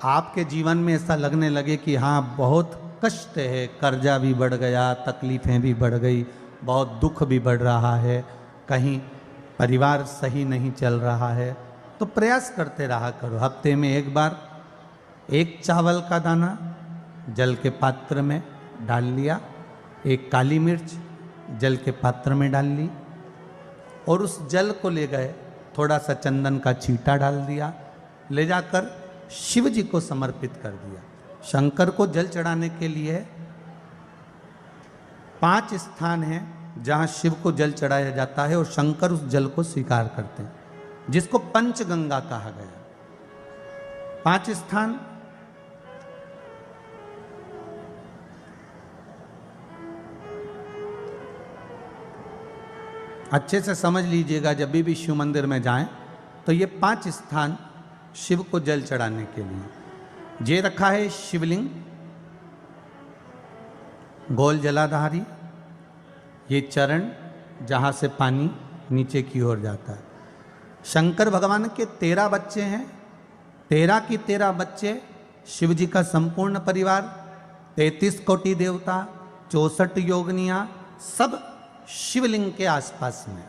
आपके जीवन में ऐसा लगने लगे कि हाँ बहुत कष्ट है, कर्जा भी बढ़ गया, तकलीफ़ें भी बढ़ गई, बहुत दुख भी बढ़ रहा है, कहीं परिवार सही नहीं चल रहा है, तो प्रयास करते रहा करो। हफ्ते में एक बार एक चावल का दाना जल के पात्र में डाल लिया, एक काली मिर्च जल के पात्र में डाल ली और उस जल को ले गए, थोड़ा सा चंदन का छींटा डाल दिया, ले जाकर शिव जी को समर्पित कर दिया। शंकर को जल चढ़ाने के लिए 5 स्थान हैं जहाँ शिव को जल चढ़ाया जाता है और शंकर उस जल को स्वीकार करते हैं, जिसको पंचगंगा कहा गया। 5 स्थान अच्छे से समझ लीजिएगा, जब भी शिव मंदिर में जाएं तो ये 5 स्थान शिव को जल चढ़ाने के लिए ये रखा है। शिवलिंग, गोल जलाधारी, ये चरण जहाँ से पानी नीचे की ओर जाता है। शंकर भगवान के 13 बच्चे हैं, 13 की 13 बच्चे, शिव जी का संपूर्ण परिवार, 33 कोटि देवता, 64 योगनियाँ, सब शिवलिंग के आसपास में।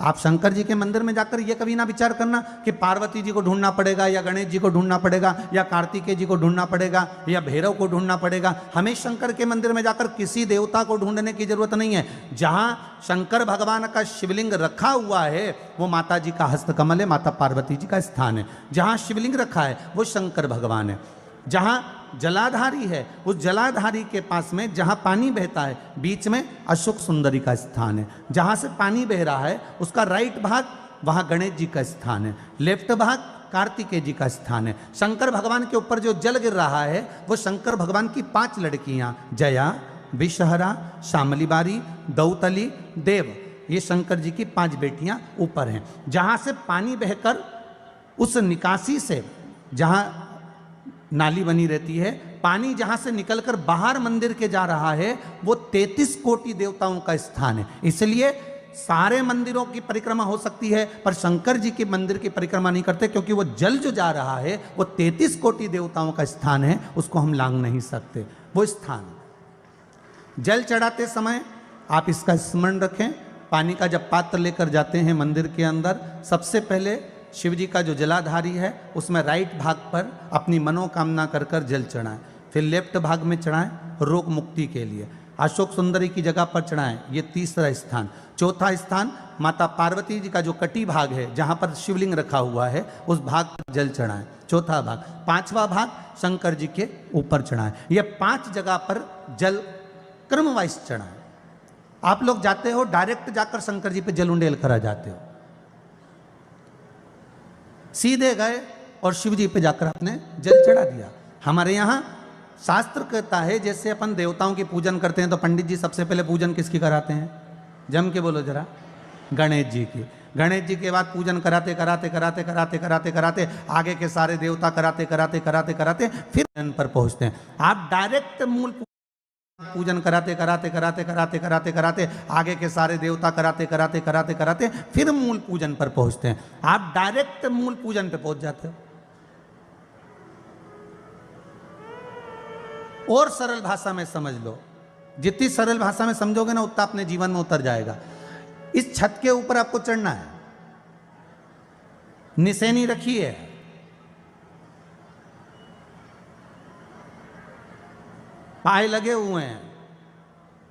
आप शंकर जी के मंदिर में जाकर ये कभी ना विचार करना कि पार्वती जी को ढूंढना पड़ेगा या गणेश जी को ढूंढना पड़ेगा या कार्तिकेय जी को ढूंढना पड़ेगा या भैरव को ढूंढना पड़ेगा। हमें शंकर के मंदिर में जाकर किसी देवता को ढूंढने की जरूरत नहीं है। जहां शंकर भगवान का शिवलिंग रखा हुआ है वो माता जी का हस्तकमल है, माता पार्वती जी का स्थान है। जहां शिवलिंग रखा है वो शंकर भगवान है। जहां जलाधारी है उस जलाधारी के पास में जहां पानी बहता है बीच में अशोक सुंदरी का स्थान है। जहां से पानी बह रहा है उसका राइट भाग वहां गणेश जी का स्थान है, लेफ्ट भाग कार्तिकेय जी का स्थान है। शंकर भगवान के ऊपर जो जल गिर रहा है वो शंकर भगवान की 5 लड़कियां, जया, विषहरा, शामली बारी, दौतली, देव, ये शंकर जी की 5 बेटियां ऊपर हैं। जहां से पानी बहकर उस निकासी से, जहां नाली बनी रहती है, पानी जहां से निकलकर बाहर मंदिर के जा रहा है वो 33 कोटि देवताओं का स्थान है। इसलिए सारे मंदिरों की परिक्रमा हो सकती है पर शंकर जी के मंदिर की परिक्रमा नहीं करते, क्योंकि वो जल जो जा रहा है वो 33 कोटि देवताओं का स्थान है, उसको हम लांघ नहीं सकते। वो स्थान जल चढ़ाते समय आप इसका स्मरण रखें। पानी का जब पात्र लेकर जाते हैं मंदिर के अंदर, सबसे पहले शिव जी का जो जलाधारी है उसमें राइट भाग पर अपनी मनोकामना कर कर जल चढ़ाएं, फिर लेफ्ट भाग में चढ़ाएं रोग मुक्ति के लिए। अशोक सुंदरी की जगह पर चढ़ाएं, ये 3रा स्थान। 4था स्थान माता पार्वती जी का जो कटी भाग है जहां पर शिवलिंग रखा हुआ है उस भाग पर जल चढ़ाएं, 4था भाग। 5वां भाग शंकर जी के ऊपर चढ़ाएं। ये 5 जगह पर जल क्रम वाइज चढ़ाएं। आप लोग जाते हो डायरेक्ट जाकर शंकर जी पे जल उंडेल करा जाते हो, सीधे गए और शिव जी पे जाकर आपने जल चढ़ा दिया। हमारे यहाँ शास्त्र कहता है जैसे अपन देवताओं की पूजन करते हैं तो पंडित जी सबसे पहले पूजन किसकी कराते हैं? जम के बोलो जरा, गणेश जी की। गणेश जी के बाद पूजन कराते कराते कराते कराते कराते कराते आगे के सारे देवता कराते कराते कराते कराते फिर जन पर पहुंचते हैं। आप डायरेक्ट मूल पूजन कराते कराते कराते कराते कराते कराते आगे के सारे देवता कराते कराते कराते कराते फिर मूल पूजन पर पहुंचते हैं। आप डायरेक्ट मूल पूजन पे पहुंच जाते हो। और सरल भाषा में समझ लो, जितनी सरल भाषा में समझोगे ना उतना अपने जीवन में उतर जाएगा। इस छत के ऊपर आपको चढ़ना है, निशानी रखी है, पाए लगे हुए हैं,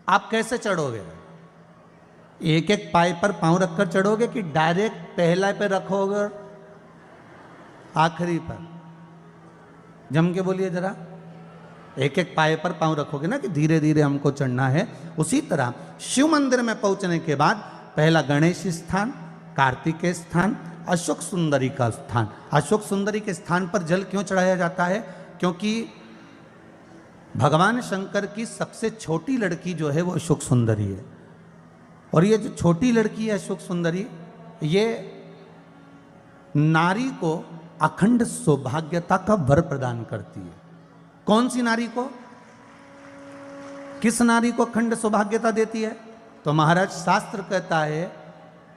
आप कैसे चढ़ोगे? एक एक पाए पर पांव रखकर चढ़ोगे कि डायरेक्ट पहला पे रखोगे और आखिरी पर? जम के बोलिए जरा, एक एक पाए पर पांव रखोगे ना कि धीरे धीरे हमको चढ़ना है। उसी तरह शिव मंदिर में पहुंचने के बाद पहला गणेश स्थान, कार्तिकेय स्थान, अशोक सुंदरी का स्थान। अशोक सुंदरी के स्थान पर जल क्यों चढ़ाया जाता है? क्योंकि भगवान शंकर की सबसे छोटी लड़की जो है वो अशोक सुंदरी है। और ये जो छोटी लड़की है अशोक सुंदरी, ये नारी को अखंड सौभाग्यता का वर प्रदान करती है। कौन सी नारी को? किस नारी को अखंड सौभाग्यता देती है? तो महाराज शास्त्र कहता है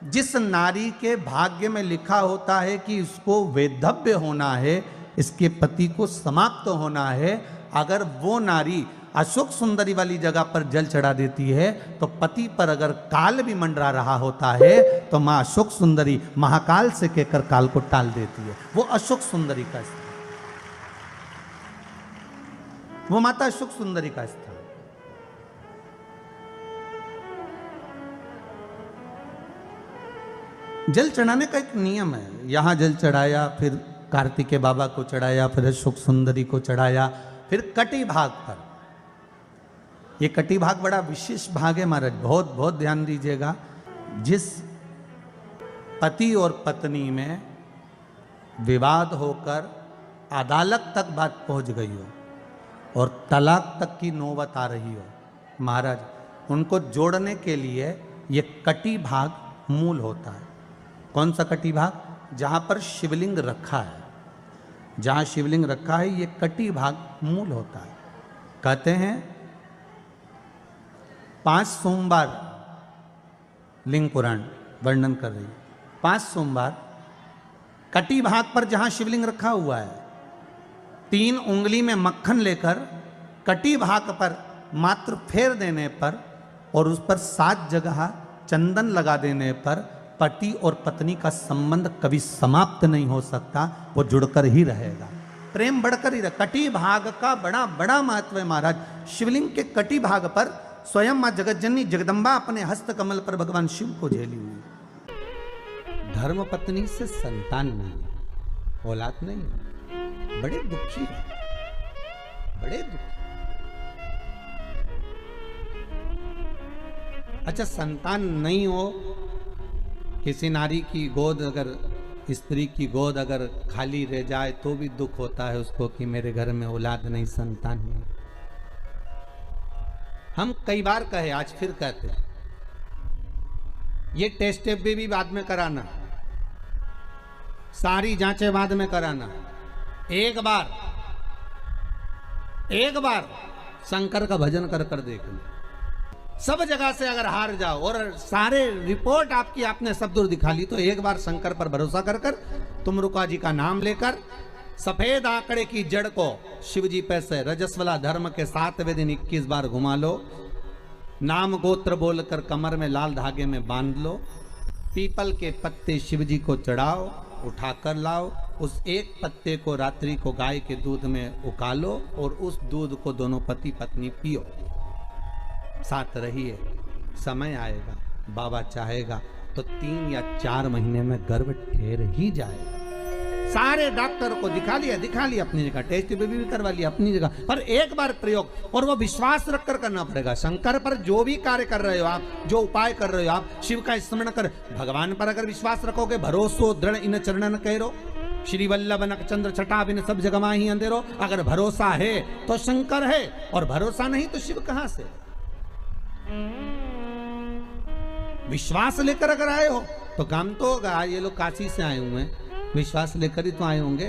जिस नारी के भाग्य में लिखा होता है कि इसको वैधव्य होना है इसके पति को समाप्त होना है। अगर वो नारी अशोक सुंदरी वाली जगह पर जल चढ़ा देती है तो पति पर अगर काल भी मंडरा रहा होता है तो माँ अशोक सुंदरी महाकाल से कहकर काल को टाल देती है। वो अशोक सुंदरी का स्थान, वो माता अशोक सुंदरी का स्थान। जल चढ़ाने का एक नियम है। यहां जल चढ़ाया, फिर कार्तिकेय बाबा को चढ़ाया, फिर अशोक सुंदरी को चढ़ाया, फिर कटी भाग पर। ये कटी भाग बड़ा विशेष भाग है महाराज, बहुत बहुत ध्यान दीजिएगा। जिस पति और पत्नी में विवाद होकर अदालत तक बात पहुंच गई हो और तलाक तक की नौबत आ रही हो, महाराज उनको जोड़ने के लिए ये कटी भाग मूल होता है। कौन सा कटी भाग? जहां पर शिवलिंग रखा है, जहां शिवलिंग रखा है ये कटी भाग मूल होता है। कहते हैं 5 सोमवार लिंग पुराण वर्णन कर रही है, 5 सोमवार कटी भाग पर जहां शिवलिंग रखा हुआ है, 3 उंगली में मक्खन लेकर कटी भाग पर मात्र फेर देने पर और उस पर 7 जगह चंदन लगा देने पर पति और पत्नी का संबंध कभी समाप्त नहीं हो सकता, वो जुड़कर ही रहेगा, प्रेम बढ़कर ही रहेगा। कटी भाग का बड़ा बड़ा महत्व है महाराज। शिवलिंग के कटी भाग पर स्वयं मां जगतजननी जगदम्बा अपने हस्त कमल पर भगवान शिव को झेली हुई। धर्म पत्नी से संतान नहीं, औलाद नहीं, बड़े दुखी है, बड़े दुखी। अच्छा, संतान नहीं हो, किसी नारी की गोद अगर, स्त्री की गोद अगर खाली रह जाए तो भी दुख होता है उसको कि मेरे घर में औलाद नहीं, संतान नहीं। हम कई बार कहे, आज फिर कहते हैं, ये टेस्ट भी बाद में कराना, सारी जांचें बाद में कराना। एक बार शंकर का भजन कर कर देख लो। सब जगह से अगर हार जाओ और सारे रिपोर्ट आपकी आपने सब दूर दिखा ली तो एक बार शंकर पर भरोसा कर कर तुम रुका जी का नाम लेकर सफेद आंकड़े की जड़ को शिव जी पे से रजस्वला धर्म के 7वें दिन 21 बार घुमा लो। नाम गोत्र बोलकर कमर में लाल धागे में बांध लो। पीपल के पत्ते शिव जी को चढ़ाओ, उठाकर लाओ। उस एक पत्ते को रात्रि को गाय के दूध में उकालो और उस दूध को दोनों पति पत्नी पियो। साथ रहिए, समय आएगा, बाबा चाहेगा तो 3 या 4 महीने में गर्भ ठहर ही जाएगा। सारे डॉक्टर को दिखा लिया अपनी जगह, टेस्ट भी करवा लिया अपनी जगह, पर एक बार प्रयोग, और वो विश्वास रखकर करना पड़ेगा। शंकर पर जो भी कार्य कर रहे हो आप, जो उपाय कर रहे हो आप, शिव का स्मरण कर, भगवान पर अगर विश्वास रखोगे, भरोसो दृढ़ इन चरणन कहो, श्री वल्लभ नक चंद्र छटा बिन सब जगह माही अंधेरो। अगर भरोसा है तो शंकर है, और भरोसा नहीं तो शिव कहां से? विश्वास लेकर अगर आए हो तो काम तो होगा। ये लोग काशी से आए हुए हैं, विश्वास लेकर ही तो आए होंगे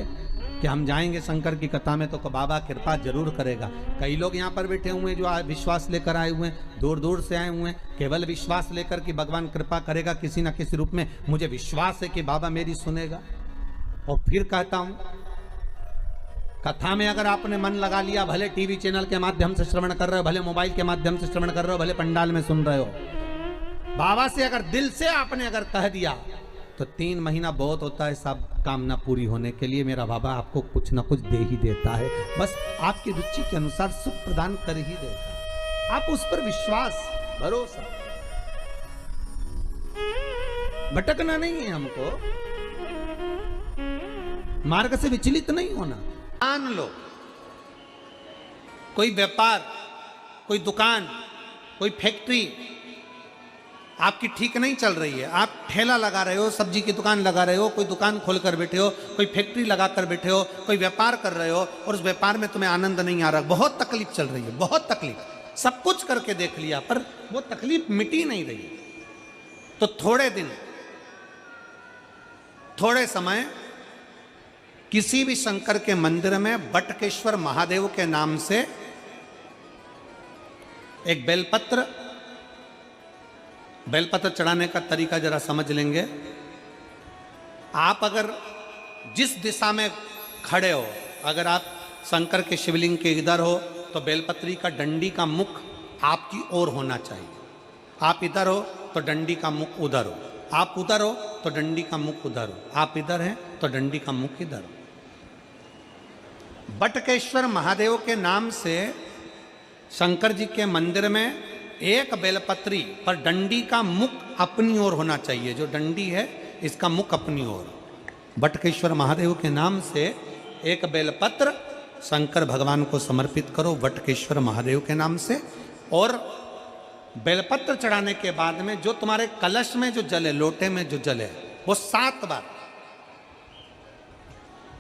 कि हम जाएंगे शंकर की कथा में तो बाबा कृपा जरूर करेगा। कई लोग यहाँ पर बैठे हुए हैं जो विश्वास लेकर आए हुए हैं, दूर दूर से आए हुए हैं, केवल विश्वास लेकर कि भगवान कृपा करेगा किसी ना किसी रूप में, मुझे विश्वास है कि बाबा मेरी सुनेगा। और फिर कहता हूं, कथा में अगर आपने मन लगा लिया, भले टीवी चैनल के माध्यम से श्रवण कर रहे हो, भले मोबाइल के माध्यम से श्रवण कर रहे हो, भले पंडाल में सुन रहे हो, बाबा से अगर दिल से आपने अगर कह दिया तो 3 महीना बहुत होता है सब कामना पूरी होने के लिए। मेरा बाबा आपको कुछ ना कुछ दे ही देता है, बस आपकी रुचि के अनुसार सुख प्रदान कर ही देता है। आप उस पर विश्वास, भरोसा, भटकना नहीं है हमको, मार्ग से विचलित नहीं होना। मान लो कोई व्यापार, कोई दुकान, कोई फैक्ट्री आपकी ठीक नहीं चल रही है, आप ठेला लगा रहे हो, सब्जी की दुकान लगा रहे हो, कोई दुकान खोल कर बैठे हो, कोई फैक्ट्री लगा कर बैठे हो, कोई व्यापार कर रहे हो और उस व्यापार में तुम्हें आनंद नहीं आ रहा, बहुत तकलीफ चल रही है, बहुत तकलीफ, सब कुछ करके देख लिया पर वो तकलीफ मिटी नहीं रही। तो थोड़े दिन, थोड़े समय किसी भी शंकर के मंदिर में बटकेश्वर महादेव के नाम से एक बेलपत्र चढ़ाने का तरीका जरा समझ लेंगे। आप अगर जिस दिशा में खड़े हो। अगर आप शंकर के शिवलिंग के इधर हो तो बेलपत्री का डंडी का मुख आपकी ओर होना चाहिए। आप इधर हो तो डंडी का मुख उधर हो, आप उधर हो तो डंडी का मुख उधर हो, आप इधर हैं तो डंडी का मुख इधर हो। बटकेश्वर महादेव के नाम से शंकर जी के मंदिर में एक बेलपत्री पर डंडी का मुख अपनी ओर होना चाहिए। जो डंडी है इसका मुख अपनी ओर। बटकेश्वर महादेव के नाम से एक बेलपत्र शंकर भगवान को समर्पित करो बटकेश्वर महादेव के नाम से। और बेलपत्र चढ़ाने के बाद में जो तुम्हारे कलश में जो जल है, लोटे में जो जल है, वो 7 बार,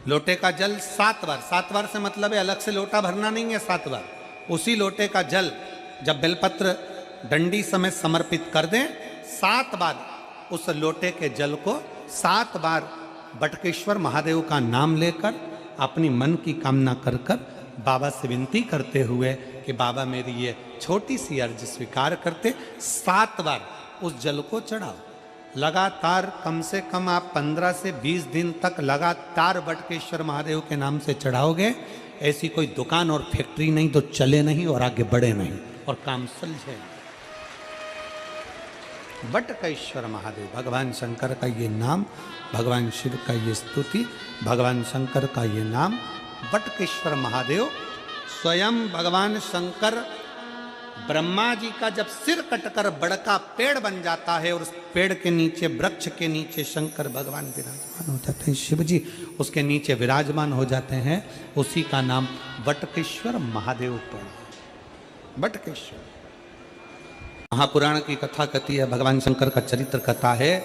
लोटे का जल 7 बार, 7 बार से मतलब है अलग से लोटा भरना नहीं है, 7 बार उसी लोटे का जल जब बेलपत्र डंडी समेत समर्पित कर दें, 7 बार उस लोटे के जल को 7 बार बटकेश्वर महादेव का नाम लेकर अपनी मन की कामना कर कर बाबा से विनती करते हुए कि बाबा मेरी ये छोटी सी अर्ज स्वीकार करते, 7 बार उस जल को चढ़ाओ। लगातार कम से कम आप 15 से 20 दिन तक लगातार बटकेश्वर महादेव के नाम से चढ़ाओगे। ऐसी कोई दुकान और फैक्ट्री नहीं तो चले नहीं और आगे बढ़े नहीं और काम सुलझे। बटकेश्वर महादेव, भगवान शंकर का ये नाम, भगवान शिव का ये स्तुति, भगवान शंकर का ये नाम बटकेश्वर महादेव। स्वयं भगवान शंकर ब्रह्मा जी का जब सिर कटकर बड़का पेड़ बन जाता है और उस पेड़ के नीचे, वृक्ष के नीचे शंकर भगवान विराजमान हो जाते हैं, शिव जी उसके नीचे विराजमान हो जाते हैं, उसी का नाम बटकेश्वर महादेव पर। बटकेश्वर महापुराण की कथा कहती है, भगवान शंकर का चरित्र कथा है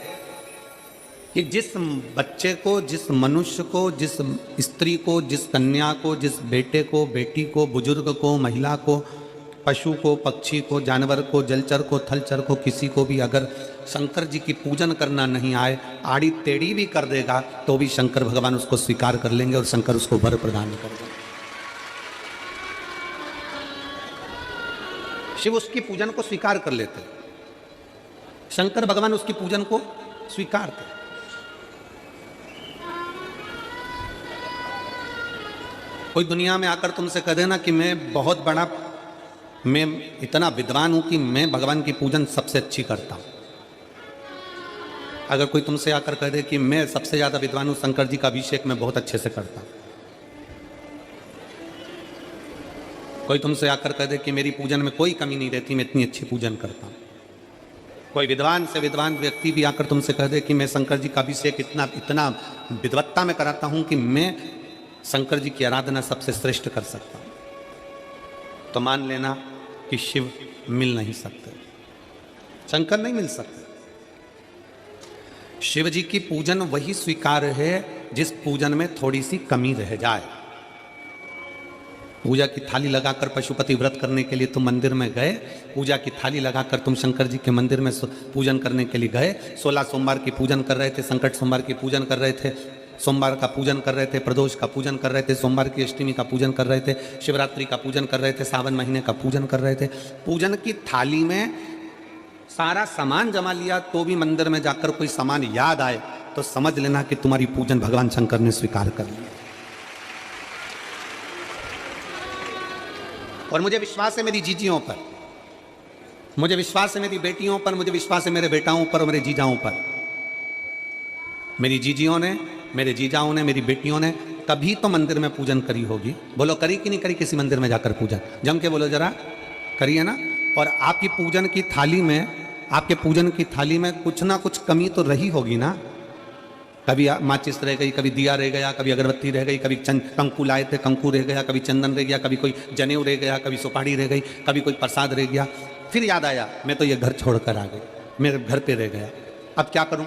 कि जिस बच्चे को, जिस मनुष्य को, जिस स्त्री को, जिस कन्या को, जिस बेटे को, बेटी को, बुजुर्ग को, महिला को, पशु को, पक्षी को, जानवर को, जलचर को, थलचर को, किसी को भी अगर शंकर जी की पूजन करना नहीं आए, आड़ी टेढ़ी भी कर देगा तो भी शंकर भगवान उसको स्वीकार कर लेंगे और शंकर उसको वर प्रदान कर देंगे। शिव उसकी पूजन को स्वीकार कर लेते, शंकर भगवान उसकी पूजन को स्वीकार करते। कोई दुनिया में आकर तुमसे कह देना कि मैं बहुत बड़ा, मैं इतना विद्वान हूं कि मैं भगवान की पूजन सबसे अच्छी करता हूं। अगर कोई तुमसे आकर कह दे कि मैं सबसे ज्यादा विद्वान हूं, शंकर जी का अभिषेक मैं बहुत अच्छे से करता हूं। कोई तुमसे आकर कह दे कि मेरी पूजन में कोई कमी नहीं रहती, मैं इतनी अच्छी पूजन करता हूं। कोई विद्वान से विद्वान व्यक्ति भी आकर तुमसे कह दे कि मैं शंकर जी का अभिषेक इतना विद्वत्ता में कराता हूं कि मैं शंकर जी की आराधना सबसे श्रेष्ठ कर सकता हूं, तो मान लेना कि शिव मिल नहीं सकते, शंकर नहीं मिल सकते। शिव जी की पूजन वही स्वीकार है जिस पूजन में थोड़ी सी कमी रह जाए। पूजा की थाली लगाकर पशुपति व्रत करने के लिए तुम मंदिर में गए, पूजा की थाली लगाकर तुम शंकर जी के मंदिर में पूजन करने के लिए गए, 16 सोमवार की पूजन कर रहे थे, संकट सोमवार की पूजन कर रहे थे, सोमवार का पूजन कर रहे थे, प्रदोष का पूजन कर रहे थे, सोमवार की अष्टमी का पूजन कर रहे थे, शिवरात्रि का पूजन कर रहे थे, सावन महीने का पूजन कर रहे थे। पूजन की थाली में सारा सामान जमा लिया तो भी मंदिर में जाकर कोई सामान याद आए तो समझ लेना कि तुम्हारी पूजन भगवान शंकर ने स्वीकार कर लिया। और मुझे विश्वास है मेरी जीजियों पर, मुझे विश्वास है मेरी बेटियों पर, मुझे विश्वास है मेरे बेटाओं पर और मेरे जीजाओं पर। मेरी जीजियों ने, मेरे जीजाओं ने, मेरी बेटियों ने तभी तो मंदिर में पूजन करी होगी। बोलो करी कि नहीं करी किसी मंदिर में जाकर पूजन? जम के बोलो जरा, करी है ना? और आपकी पूजन की थाली में, आपके पूजन की थाली में कुछ ना कुछ कमी तो रही होगी ना। कभी माचिस रह गई, कभी दिया रह गया, कभी अगरबत्ती रह गई, कभी कंकु लाए थे कंकु रह गया, कभी चंदन रह गया, कभी कोई जनेऊ रह गया, कभी सुपाड़ी रह गई, कभी कोई प्रसाद रह गया। फिर याद आया मैं तो ये घर छोड़कर आ गई, मेरे घर पे रह गया, अब क्या करूं?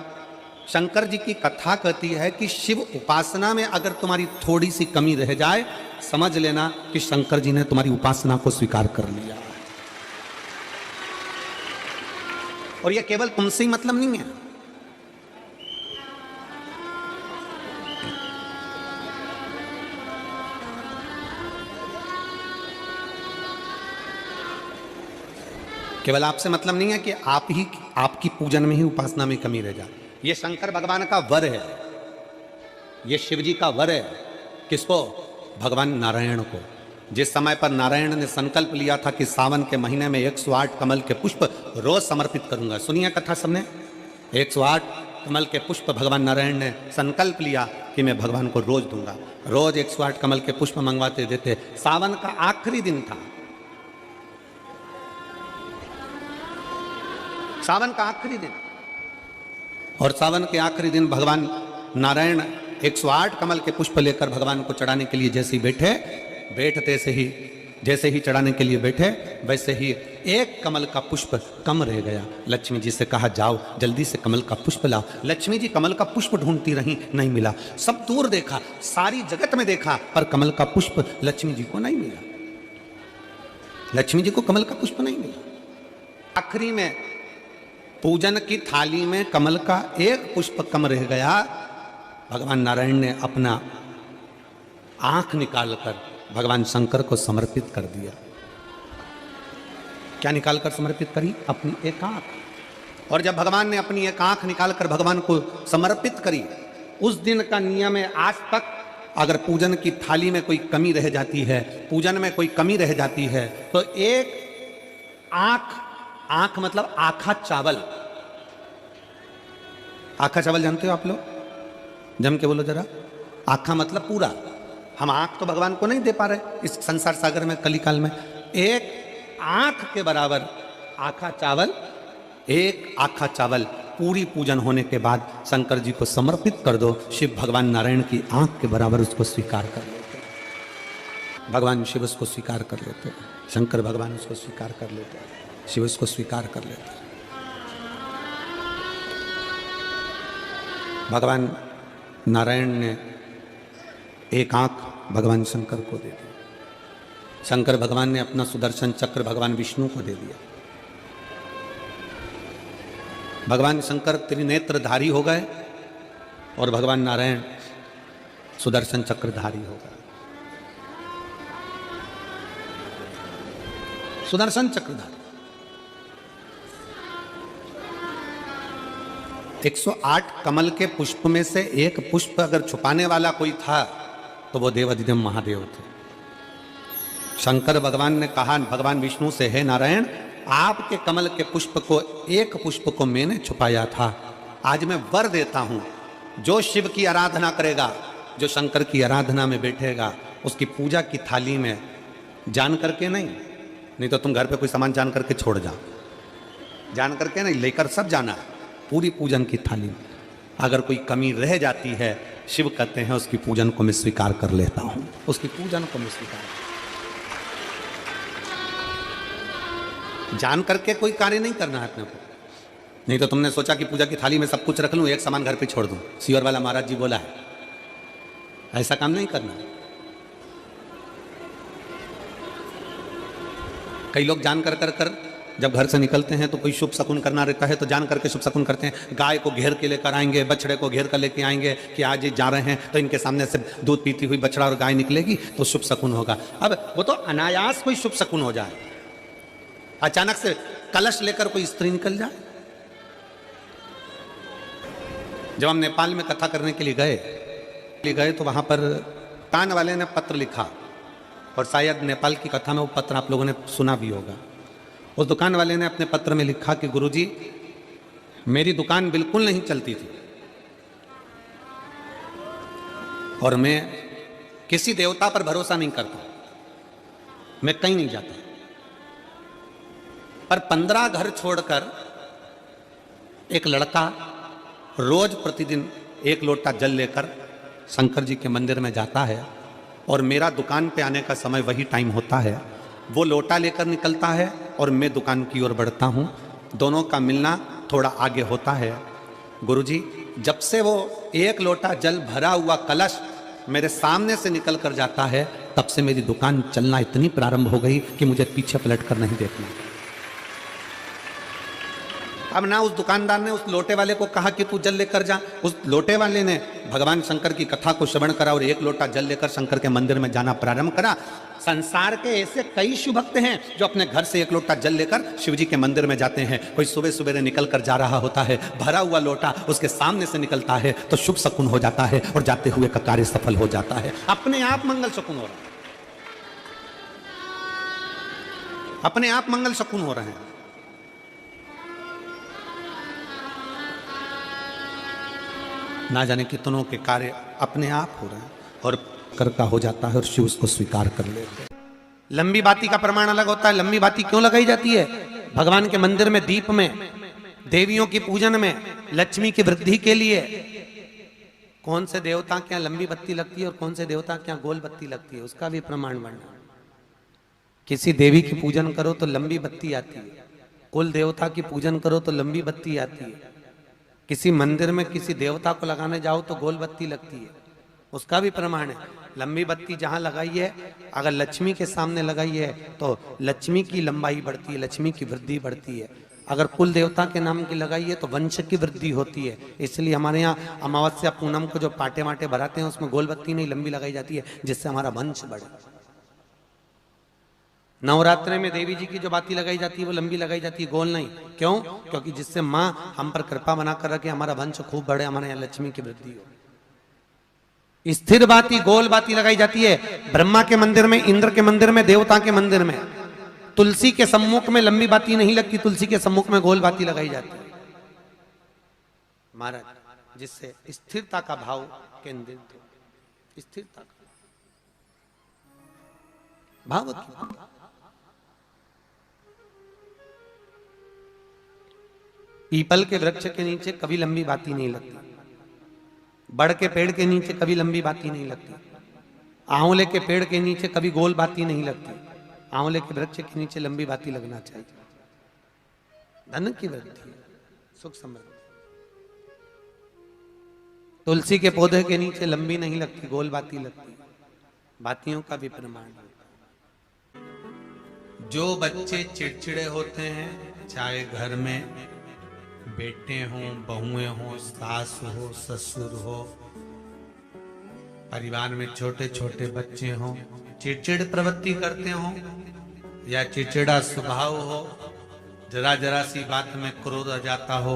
शंकर जी की कथा कहती है कि शिव उपासना में अगर तुम्हारी थोड़ी सी कमी रह जाए, समझ लेना कि शंकर जी ने तुम्हारी उपासना को स्वीकार कर लिया। और यह केवल तुमसे ही मतलब नहीं है, केवल आपसे मतलब नहीं है कि आपकी पूजन में ही, उपासना में कमी रह जाए। ये शंकर भगवान का वर है, ये शिव जी का वर है किसको? भगवान नारायण को। जिस समय पर नारायण ने संकल्प लिया था कि सावन के महीने में 108 कमल के पुष्प रोज समर्पित करूंगा, सुनिए कथा सबने, 108 कमल के पुष्प भगवान नारायण ने संकल्प लिया कि मैं भगवान को रोज दूंगा। रोज 108 कमल के पुष्प मंगवाते देते। सावन का आखिरी दिन था, सावन का आखिरी दिन, और सावन के आखिरी दिन भगवान नारायण 108 कमल के पुष्प लेकर भगवान को चढ़ाने के लिए जैसे ही बैठे, जैसे ही चढ़ाने के लिए बैठे, वैसे ही एक कमल का पुष्प कम रह गया। लक्ष्मी जी से कहा जाओ जल्दी से कमल का पुष्प लाओ। लक्ष्मी जी कमल का पुष्प ढूंढती रही, नहीं मिला। सब दूर देखा, सारी जगत में देखा, पर कमल का पुष्प लक्ष्मी जी को नहीं मिला। लक्ष्मी जी को कमल का पुष्प नहीं मिला। आखिरी में पूजन की थाली में कमल का एक पुष्प कम रह गया। भगवान नारायण ने अपना आंख निकालकर भगवान शंकर को समर्पित कर दिया। क्या निकालकर समर्पित करी? अपनी एक आंख। और जब भगवान ने अपनी एक आंख निकालकर भगवान को समर्पित करी, उस दिन का नियम है आज तक, अगर पूजन की थाली में कोई कमी रह जाती है, पूजन में कोई कमी रह जाती है, तो एक आंख मतलब आखा चावल। आखा चावल जानते हो आप लोग? जम के बोलो जरा। आखा मतलब पूरा। हम आंख तो भगवान को नहीं दे पा रहे इस संसार सागर में, कलिकाल में। एक आंख के बराबर आखा चावल, एक आखा चावल पूरी पूजन होने के बाद शंकर जी को समर्पित कर दो। शिव भगवान नारायण की आंख के बराबर उसको स्वीकार कर लेते। भगवान शिव उसको स्वीकार कर लेते, शंकर भगवान उसको स्वीकार कर लेते, शिव उसको स्वीकार कर लेते। भगवान नारायण ने एक आंख भगवान शंकर को दे दी। शंकर भगवान ने अपना सुदर्शन चक्र भगवान विष्णु को दे दिया। भगवान शंकर त्रिनेत्रधारी हो गए और भगवान नारायण सुदर्शन चक्रधारी हो गए। सुदर्शन चक्रधारी 108 कमल के पुष्प में से एक पुष्प अगर छुपाने वाला कोई था तो वो देवाधिदेव महादेव थे। शंकर भगवान ने कहा भगवान विष्णु से, हे नारायण, आपके कमल के पुष्प को, एक पुष्प को मैंने छुपाया था। आज मैं वर देता हूं, जो शिव की आराधना करेगा, जो शंकर की आराधना में बैठेगा, उसकी पूजा की थाली में जान करके नहीं तो तुम घर पे कोई सामान जान करके छोड़ जाओ, जान करके नहीं, लेकर सब जाना। पूरी पूजन की थाली में अगर कोई कमी रह जाती है, शिव कहते हैं उसकी पूजन को मैं स्वीकार कर लेता हूं, उसकी पूजन को मैं स्वीकार। जान करके कोई कार्य नहीं करना है अपने को। नहीं तो तुमने सोचा कि पूजा की थाली में सब कुछ रख लूं, एक सामान घर पे छोड़ दूं। सीवर वाला महाराज जी बोला है, ऐसा काम नहीं करना। कई लोग जान कर जब घर से निकलते हैं तो कोई शुभ शकुन करना रहता है तो जान करके शुभ शकुन करते हैं। गाय को घेर के लेकर आएंगे, बछड़े को घेर कर लेके आएंगे कि आज ये जा रहे हैं तो इनके सामने से दूध पीती हुई बछड़ा और गाय निकलेगी तो शुभ शकुन होगा। अब वो तो अनायास कोई शुभ शकुन हो जाए, अचानक से कलश लेकर कोई स्त्री निकल जाए। जब हम नेपाल में कथा करने के लिए गए तो वहां पर कान वाले ने पत्र लिखा, और शायद नेपाल की कथा में वो पत्र आप लोगों ने सुना भी होगा। उस दुकान वाले ने अपने पत्र में लिखा कि गुरुजी, मेरी दुकान बिल्कुल नहीं चलती थी और मैं किसी देवता पर भरोसा नहीं करता, मैं कहीं नहीं जाता, पर 15 घर छोड़कर एक लड़का रोज प्रतिदिन 1 लोटा जल लेकर शंकर जी के मंदिर में जाता है और मेरा दुकान पे आने का समय वही टाइम होता है। वो लोटा लेकर निकलता है और मैं दुकान की ओर बढ़ता हूँ, दोनों का मिलना थोड़ा आगे होता है। गुरुजी, जब से वो 1 लोटा जल भरा हुआ कलश मेरे सामने से निकल कर जाता है, तब से मेरी दुकान चलना इतनी प्रारंभ हो गई कि मुझे पीछे पलट कर नहीं देखना। अब ना उस दुकानदार ने उस लोटे वाले को कहा कि तू जल लेकर जा, उस लोटे वाले ने भगवान शंकर की कथा को श्रवण करा और एक लोटा जल लेकर शंकर के मंदिर में जाना प्रारंभ करा। संसार के ऐसे कई शिव भक्त हैं जो अपने घर से एक लोटा जल लेकर शिव जी के मंदिर में जाते हैं। कोई सुबह सुबह निकल कर जा रहा होता है, भरा हुआ लोटा उसके सामने से निकलता है तो शुभ शकुन हो जाता है और जाते हुए का कार्य सफल हो जाता है। अपने आप मंगल शकुन हो रहा है, अपने आप मंगल शकुन हो रहे हैं। ना जाने कितनों के कार्य अपने आप हो रहे हैं और कर का हो जाता है और शिव उसको स्वीकार कर लेते हैं। लंबी बाती का प्रमाण अलग होता है। लंबी बाती क्यों लगाई जाती है? भगवान के मंदिर में दीप में, देवियों की पूजन में, लक्ष्मी की वृद्धि के लिए। कौन से देवता के यहाँ लंबी बत्ती लगती है और कौन से देवता के यहाँ गोल बत्ती लगती है, उसका भी प्रमाण वर्णन। किसी देवी की पूजन करो तो लंबी बत्ती आती है, कुल देवता की पूजन करो तो लंबी बत्ती आती है। किसी मंदिर में किसी देवता को लगाने जाओ तो गोल बत्ती लगती है, उसका भी प्रमाण है। लंबी बत्ती जहां लगाई है, अगर लक्ष्मी के सामने लगाई है तो लक्ष्मी की लंबाई बढ़ती है, लक्ष्मी की वृद्धि बढ़ती है। अगर कुल देवता के नाम की लगाई है तो वंश की वृद्धि होती है। इसलिए हमारे यहाँ अमावस्या पूनम को जो पाटे माटे भराते हैं उसमें गोल बत्ती नहीं लंबी लगाई जाती है, जिससे हमारा वंश बढ़े। नवरात्रि में देवी जी की जो बाती लगाई जाती है वो लंबी लगाई जाती है, गोल नहीं। क्यों? क्योंकि जिससे माँ हम पर कृपा बना कर रखे, हमारा वंश खूब बढ़े, हमारे यहाँ लक्ष्मी की वृद्धि हो। स्थिर बाती, गोल बाती लगाई जाती है ब्रह्मा के मंदिर में, इंद्र के मंदिर में, देवता के मंदिर में। तुलसी के सम्मुख में लंबी बाती नहीं लगती, तुलसी के सम्मुख में गोल बाती लगाई जाती है महाराज, जिससे स्थिरता का भाव केंद्रित हो। स्थिरता का भाव की पीपल के वृक्ष के नीचे कभी लंबी बाती नहीं लगती, बड़ के पेड़ के नीचे कभी लंबी बाती नहीं लगती, आंवले के पेड़ के नीचे कभी गोल बाती नहीं लगती। आंवले के वृक्ष के नीचे लंबी बाती लगना चाहिए। धन की वृद्धि, सुख समृद्धि। तुलसी के पौधे के नीचे लंबी नहीं लगती, गोल बाती लगती। बातियों का भी प्रमाण। जो बच्चे चिड़चिड़े होते हैं, चाहे घर में बेटे हों, बहुएं हों, सास हो, ससुर हो, परिवार में छोटे छोटे बच्चे हों, चिड़चिड़ प्रवृत्ति करते हों या चिड़चिड़ा स्वभाव हो, जरा जरा सी बात में क्रोध आ जाता हो,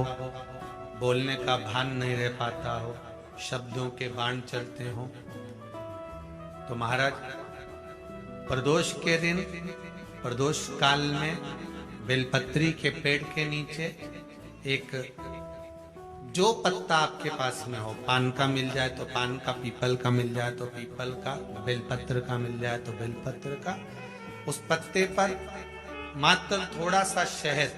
बोलने का भान नहीं रह पाता हो, शब्दों के बाण चलते हो, तो महाराज प्रदोष के दिन, प्रदोष काल में बेलपत्री के पेड़ के नीचे एक जो पत्ता आपके पास में हो, पान का मिल जाए तो पान का, पीपल का मिल जाए तो पीपल का, बेलपत्र का मिल जाए तो बेलपत्र का, उस पत्ते पर मात्र थोड़ा सा शहद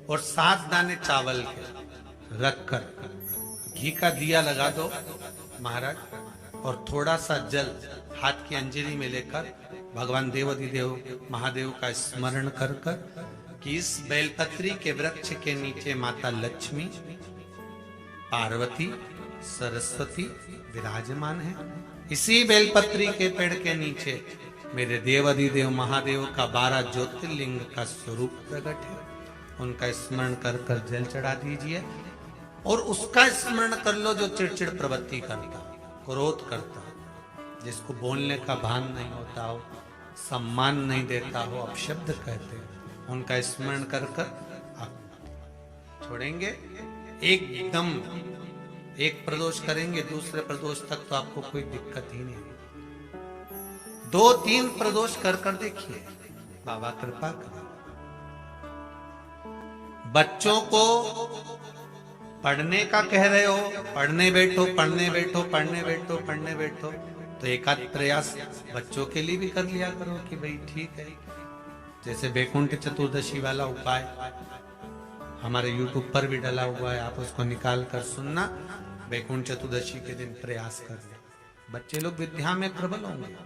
और 7 दाने चावल के रखकर घी का दिया लगा दो महाराज, और थोड़ा सा जल हाथ की अंजलि में लेकर भगवान देवाधिदेव महादेव का स्मरण कर कर कि इस बेलपत्री के वृक्ष के नीचे माता लक्ष्मी, पार्वती, सरस्वती विराजमान है। इसी बेलपत्री के पेड़ के नीचे मेरे देवाधिदेव महादेव का 12 ज्योतिर्लिंग का स्वरूप प्रकट है। उनका स्मरण कर कर जल चढ़ा दीजिए और उसका स्मरण कर लो जो चिड़चिड़ प्रवृत्ति करता, क्रोध करता, जिसको बोलने का भान नहीं होता हो, सम्मान नहीं देता हो, अपशब्द कहते हैं, उनका स्मरण कर कर आप छोड़ेंगे। एकदम एक प्रदोष करेंगे, दूसरे प्रदोष तक तो आपको कोई दिक्कत ही नहीं। 2-3 प्रदोष कर कर देखिए, बाबा कृपा करें। बच्चों को पढ़ने का कह रहे हो, पढ़ने बैठो, पढ़ने बैठो, पढ़ने बैठो, पढ़ने बैठो, तो एक आध प्रयास बच्चों के लिए भी कर लिया करो कि भाई ठीक है। जैसे बैकुंठ चतुर्दशी वाला उपाय हमारे YouTube पर भी डला हुआ है, आप उसको निकाल कर सुनना। बैकुंठ चतुर्दशी के दिन प्रयास करना, बच्चे लोग विद्या में प्रबल होंगे।